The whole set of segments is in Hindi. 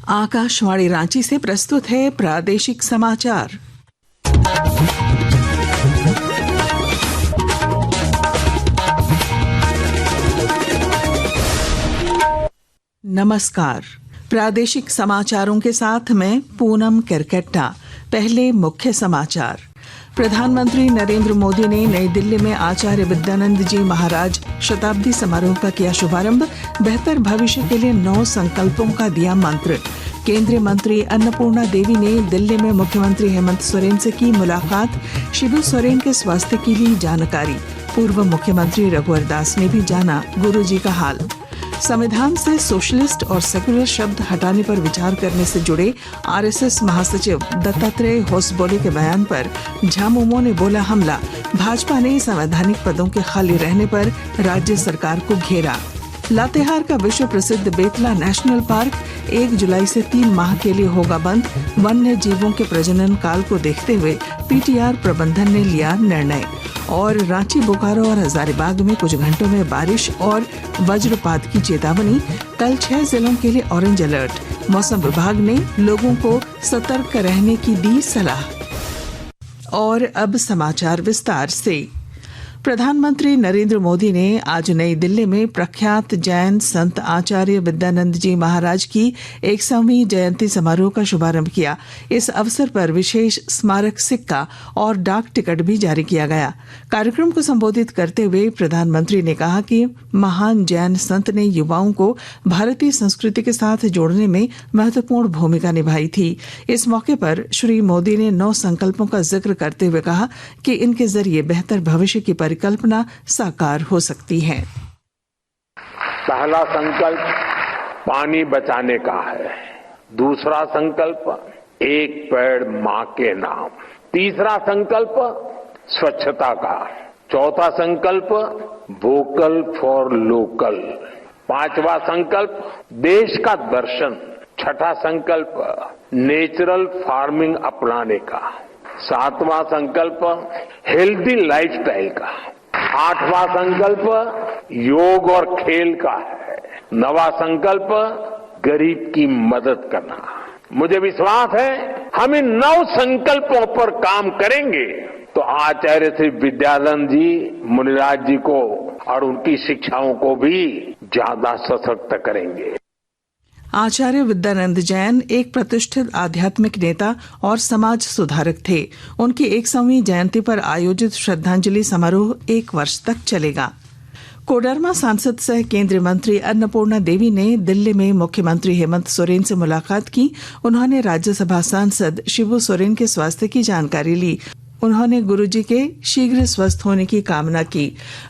आकाशवाणी रांची से प्रस्तुत है प्रादेशिक समाचार। नमस्कार, प्रादेशिक समाचारों के साथ मैं पूनम किरकेट्टा। पहले मुख्य समाचार। प्रधानमंत्री नरेंद्र मोदी ने नई दिल्ली में आचार्य विद्यानंद जी महाराज शताब्दी समारोह का किया शुभारंभ। बेहतर भविष्य के लिए 9 संकल्पों का दिया मंत्र। केंद्रीय मंत्री अन्नपूर्णा देवी ने दिल्ली में मुख्यमंत्री हेमंत सोरेन से की मुलाकात। शिबू सोरेन के स्वास्थ्य की ली जानकारी। पूर्व मुख्यमंत्री रघुवर दास ने भी जाना गुरुजी का हाल। संविधान से सोशलिस्ट और सेकुलर शब्द हटाने पर विचार करने से जुड़े आरएसएस महासचिव दत्तात्रेय होसबोले के बयान पर झामुमो ने बोला हमला। भाजपा ने संवैधानिक पदों के खाली रहने पर राज्य सरकार को घेरा। लातेहार का विश्व प्रसिद्ध बेतला नेशनल पार्क 1 जुलाई से 3 माह के लिए होगा बंद। वन्य जीवों के प्रजनन काल को देखते हुए पीटीआर प्रबंधन ने लिया निर्णय। और रांची, बोकारो और हजारीबाग में कुछ घंटों में बारिश और वज्रपात की चेतावनी। कल 6 जिलों के लिए ऑरेंज अलर्ट। मौसम विभाग ने लोगों को सतर्क रहने की दी सलाह। और अब समाचार विस्तार से। प्रधानमंत्री नरेंद्र मोदी ने आज नई दिल्ली में प्रख्यात जैन संत आचार्य विद्यानंद जी महाराज की 100वीं जयंती समारोह का शुभारंभ किया। इस अवसर पर विशेष स्मारक सिक्का और डाक टिकट भी जारी किया गया। कार्यक्रम को संबोधित करते हुए प्रधानमंत्री ने कहा कि महान जैन संत ने युवाओं को भारतीय संस्कृति के साथ जोड़ने में महत्वपूर्ण भूमिका निभाई थी। इस मौके पर श्री मोदी ने 9 संकल्पों का जिक्र करते हुए कहा कि इनके जरिए बेहतर भविष्य की कल्पना साकार हो सकती है। पहला संकल्प पानी बचाने का है। दूसरा संकल्प एक पेड़ मां के नाम। तीसरा संकल्प स्वच्छता का। चौथा संकल्प वोकल फॉर लोकल। 5वां संकल्प देश का दर्शन। छठा संकल्प नेचुरल फार्मिंग अपनाने का। 7वां संकल्प हेल्दी लाइफस्टाइल का। 8वां संकल्प योग और खेल का है। 9वां संकल्प गरीब की मदद करना। मुझे विश्वास है हम इन 9 संकल्पों पर काम करेंगे तो आचार्य श्री विद्यानंद जी मुनिराज जी को और उनकी शिक्षाओं को भी ज्यादा सशक्त करेंगे। आचार्य विद्यानंद जैन एक प्रतिष्ठित आध्यात्मिक नेता और समाज सुधारक थे। उनकी 100वीं जयंती पर आयोजित श्रद्धांजलि समारोह 1 वर्ष तक चलेगा। कोडरमा सांसद सह केंद्रीय मंत्री अन्नपूर्णा देवी ने दिल्ली में मुख्यमंत्री हेमंत सोरेन से मुलाकात की। उन्होंने राज्यसभा सांसद शिबू सोरेन के स्वास्थ्य की जानकारी ली। उन्होंने गुरुजी के शीघ्र स्वस्थ होने की कामना की।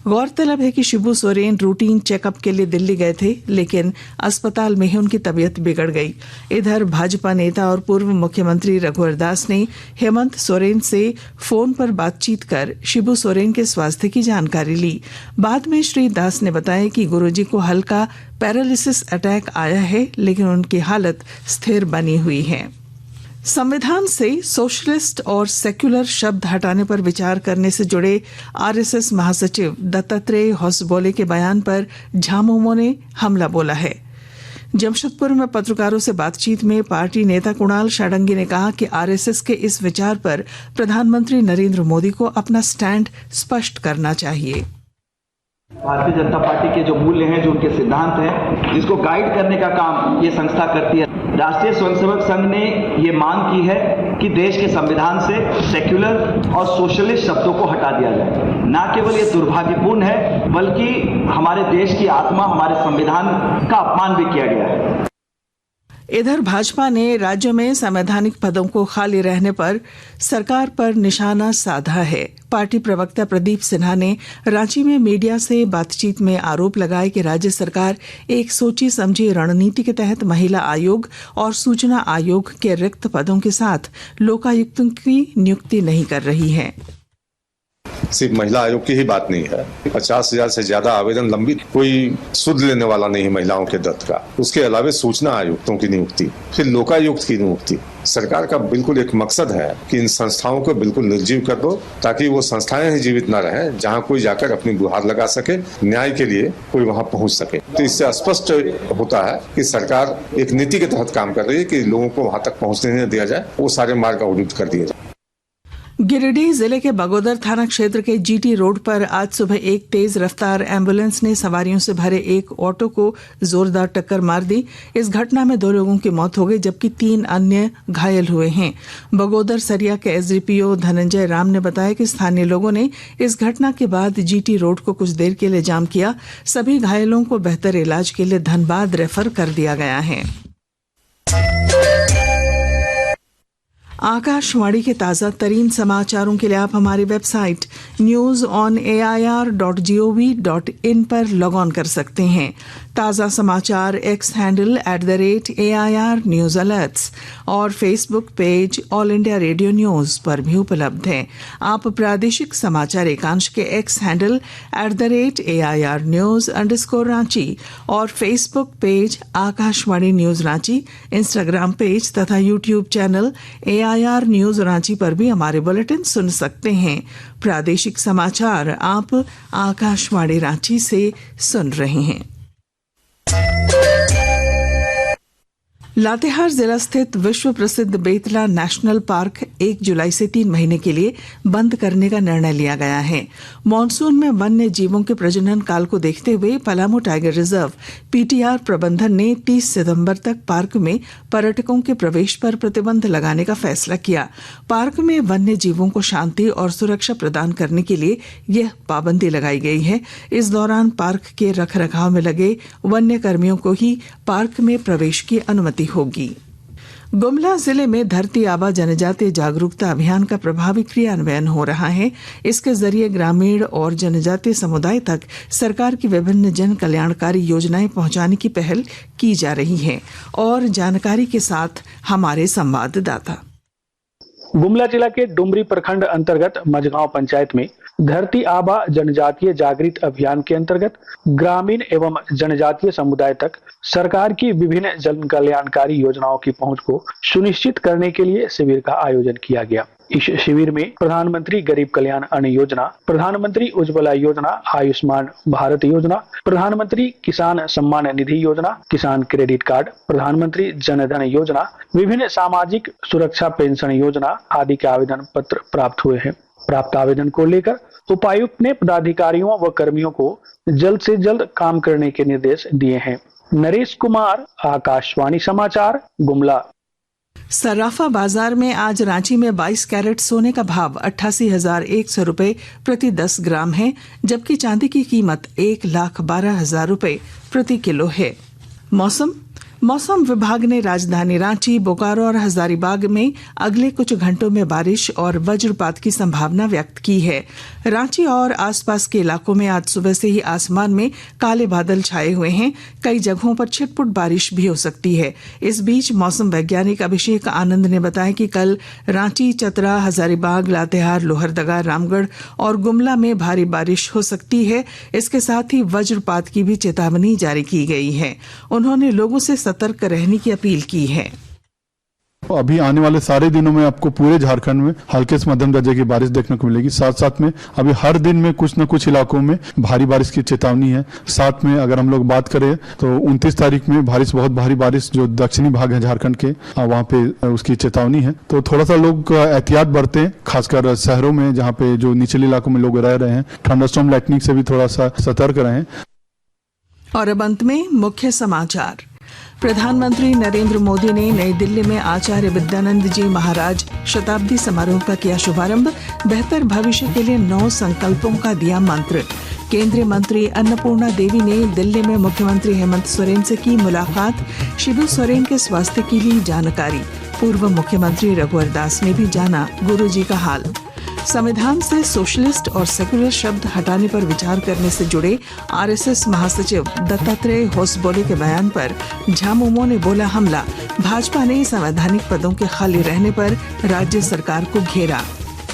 गौरतलब है कि शिबू सोरेन रूटीन चेकअप के लिए दिल्ली गए थे, लेकिन अस्पताल में ही उनकी तबीयत बिगड़ गई। इधर भाजपा नेता और पूर्व मुख्यमंत्री रघुवर दास ने हेमंत सोरेन से फोन पर बातचीत कर शिबू सोरेन के स्वास्थ्य की जानकारी ली। बाद में श्री दास ने बताया कि गुरुजी को हल्का पैरालिसिस अटैक आया है, लेकिन उनकी हालत स्थिर बनी हुई है। संविधान से सोशलिस्ट और सेक्युलर शब्द हटाने पर विचार करने से जुड़े आरएसएस महासचिव दत्तात्रेय होसबोले के बयान पर झामुमो ने हमला बोला है। जमशेदपुर में पत्रकारों से बातचीत में पार्टी नेता कुणाल षडंगी ने कहा कि आरएसएस के इस विचार पर प्रधानमंत्री नरेंद्र मोदी को अपना स्टैंड स्पष्ट करना चाहिए। भारतीय जनता पार्टी के जो मूल्य हैं, जो उनके सिद्धांत हैं, जिसको गाइड करने का काम ये संस्था करती है। राष्ट्रीय स्वयंसेवक संघ ने ये मांग की है कि देश के संविधान से सेक्युलर और सोशलिस्ट शब्दों को हटा दिया जाए। न केवल ये दुर्भाग्यपूर्ण है, बल्कि हमारे देश की आत्मा, हमारे संविधान का अपमान भी किया गया है। इधर भाजपा ने राज्य में संवैधानिक पदों को खाली रहने पर सरकार पर निशाना साधा है। पार्टी प्रवक्ता प्रदीप सिन्हा ने रांची में मीडिया से बातचीत में आरोप लगाया कि राज्य सरकार एक सोची समझी रणनीति के तहत महिला आयोग और सूचना आयोग के रिक्त पदों के साथ लोकायुक्तों की नियुक्ति नहीं कर रही है। सिर्फ महिला आयोग की ही बात नहीं है। 50,000 से ज्यादा आवेदन लंबित, कोई सुध लेने वाला नहीं है महिलाओं के दत्त का। उसके अलावा सूचना आयुक्तों की नियुक्ति, फिर लोकायुक्त की नियुक्ति। सरकार का बिल्कुल एक मकसद है कि इन संस्थाओं को बिल्कुल निर्जीव कर दो, ताकि वो संस्थाएं ही जीवित न रहें, जहां कोई जाकर अपनी गुहार लगा सके, न्याय के लिए कोई वहां पहुंच सके। तो इससे स्पष्ट होता है कि सरकार एक नीति के तहत काम कर रही है कि लोगों को वहां तक पहुंचने नहीं दिया जाए, वो सारे मार्ग अवरुद्ध कर दिए जाए। गिरिडीह जिले के बगोदर थाना क्षेत्र के जीटी रोड पर आज सुबह एक तेज रफ्तार एम्बुलेंस ने सवारियों से भरे एक ऑटो को जोरदार टक्कर मार दी। इस घटना में 2 लोगों की मौत हो गई, जबकि 3 अन्य घायल हुए हैं। बगोदर सरिया के एसडीपीओ धनंजय राम ने बताया कि स्थानीय लोगों ने इस घटना के बाद जीटी रोड को कुछ देर के लिए जाम किया। सभी घायलों को बेहतर इलाज के लिए धनबाद रेफर कर दिया गया है। आकाशवाणी के ताजा तरीन समाचारों के लिए आप हमारी वेबसाइट news.air.gov.in पर लॉग ऑन कर सकते हैं। ताजा समाचार X handle @AIR news alerts और Facebook page all India radio news पर भी उपलब्ध है। आप प्रादेशिक समाचार एकांश के एक्स हैंडल @AIR news_रांची और Facebook page Akashvani news Ranchi, Instagram page तथा YouTube channel AIR news Ranchi पर भी हमारे बुलेटिन सुन सकते हैं। प्रादेशिक समाचार आप आकाशवाणी रांची से सुन रहे हैं। लातेहार जिला स्थित विश्व प्रसिद्ध बेतला नेशनल पार्क 1 जुलाई से 3 महीने के लिए बंद करने का निर्णय लिया गया है। मानसून में वन्य जीवों के प्रजनन काल को देखते हुए पलामू टाइगर रिजर्व PTR प्रबंधन ने 30 सितंबर तक पार्क में पर्यटकों के प्रवेश पर प्रतिबंध लगाने का फैसला किया। पार्क में वन्य जीवों को शांति और सुरक्षा प्रदान करने के लिए यह पाबंदी लगाई गई है। इस दौरान पार्क के रखरखाव में लगे वन्य कर्मियों को ही पार्क में प्रवेश की अनुमति होगी। गुमला जिले में धरती आबा जनजातीय जागरूकता अभियान का प्रभावी क्रियान्वयन हो रहा है। इसके जरिए ग्रामीण और जनजातीय समुदाय तक सरकार की विभिन्न जन कल्याणकारी योजनाएं पहुंचाने की पहल की जा रही है। और जानकारी के साथ हमारे संवाददाता। गुमला जिला के डुमरी प्रखंड अंतर्गत मझगांव पंचायत में धरती आबा जनजातीय जागृत अभियान के अंतर्गत ग्रामीण एवं जनजातीय समुदाय तक सरकार की विभिन्न जन कल्याणकारी योजनाओं की पहुंच को सुनिश्चित करने के लिए शिविर का आयोजन किया गया। इस शिविर में प्रधानमंत्री गरीब कल्याण अन्न योजना, प्रधानमंत्री उज्ज्वला योजना, आयुष्मान भारत योजना, प्रधानमंत्री किसान सम्मान निधि योजना, किसान क्रेडिट कार्ड, प्रधानमंत्री जन धन योजना, विभिन्न सामाजिक सुरक्षा पेंशन योजना आदि के आवेदन पत्र प्राप्त हुए हैं। प्राप्त आवेदन को लेकर उपायुक्त ने पदाधिकारियों व कर्मियों को जल्द से जल्द काम करने के निर्देश दिए हैं। नरेश कुमार, आकाशवाणी समाचार, गुमला। सराफा बाजार में आज रांची में 22 कैरेट सोने का भाव 88,100 रुपए प्रति 10 ग्राम है, जबकि चांदी की कीमत 1,12,000 रुपए प्रति किलो है। मौसम विभाग ने राजधानी रांची, बोकारो और हजारीबाग में अगले कुछ घंटों में बारिश और वज्रपात की संभावना व्यक्त की है। रांची और आसपास के इलाकों में आज सुबह से ही आसमान में काले बादल छाए हुए हैं। कई जगहों पर छिटपुट बारिश भी हो सकती है। इस बीच मौसम वैज्ञानिक अभिषेक आनंद ने बताया कि कल रांची, चतरा, हजारीबाग, लातेहार, लोहरदगा, रामगढ़ और गुमला में भारी बारिश हो सकती है। इसके साथ ही वज्रपात की भी चेतावनी जारी की गई है। उन्होंने लोगों से सतर्क रहने की अपील की है। अभी आने वाले सारे दिनों में आपको पूरे झारखंड में हल्के से मध्यम दर्जे की बारिश देखने को मिलेगी। साथ साथ में अभी हर दिन में कुछ न कुछ इलाकों में भारी बारिश की चेतावनी है। साथ में अगर हम लोग बात करें तो 29 तारीख में बहुत भारी बारिश जो दक्षिणी भाग है झारखंड के, वहाँ पे उसकी चेतावनी है। तो थोड़ा सा लोग एहतियात बरतें, खासकर शहरों में जहाँ पे जो निचले इलाकों में लोग रह रहे हैं। थंडरस्टॉर्म लाइटनिंग से भी थोड़ा सा सतर्क रहें। और अब अंत में मुख्य समाचार। प्रधानमंत्री नरेंद्र मोदी ने नई दिल्ली में आचार्य विद्यानंद जी महाराज शताब्दी समारोह का किया शुभारंभ। बेहतर भविष्य के लिए 9 संकल्पों का दिया मंत्र। केंद्रीय मंत्री अन्नपूर्णा देवी ने दिल्ली में मुख्यमंत्री हेमंत सोरेन से की मुलाकात। शिबू सोरेन के स्वास्थ्य की ली जानकारी। पूर्व मुख्यमंत्री रघुवर दास ने भी जाना गुरुजी का हाल। संविधान से सोशलिस्ट और सेकुलर शब्द हटाने पर विचार करने से जुड़े आरएसएस महासचिव दत्तात्रेय होसबोले के बयान पर झामुमो ने बोला हमला। भाजपा ने संवैधानिक पदों के खाली रहने पर राज्य सरकार को घेरा।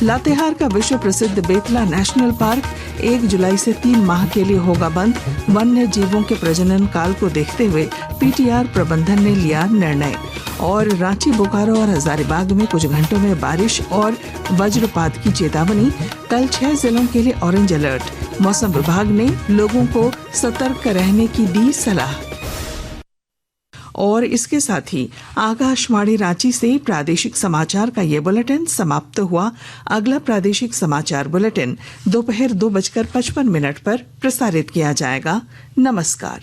लातेहार का विश्व प्रसिद्ध बेतला नेशनल पार्क 1 जुलाई से 3 माह के लिए होगा बंद। वन्य जीवों के प्रजनन काल को देखते हुए पीटीआर प्रबंधन ने लिया निर्णय। और रांची, बोकारो और हजारीबाग में कुछ घंटों में बारिश और वज्रपात की चेतावनी। कल 6 जिलों के लिए ऑरेंज अलर्ट। मौसम विभाग ने लोगों को सतर्क रहने की दी सलाह। और इसके साथ ही आकाशवाणी रांची से प्रादेशिक समाचार का ये बुलेटिन समाप्त हुआ। अगला प्रादेशिक समाचार बुलेटिन दोपहर 2:55 पर प्रसारित किया जाएगा। नमस्कार।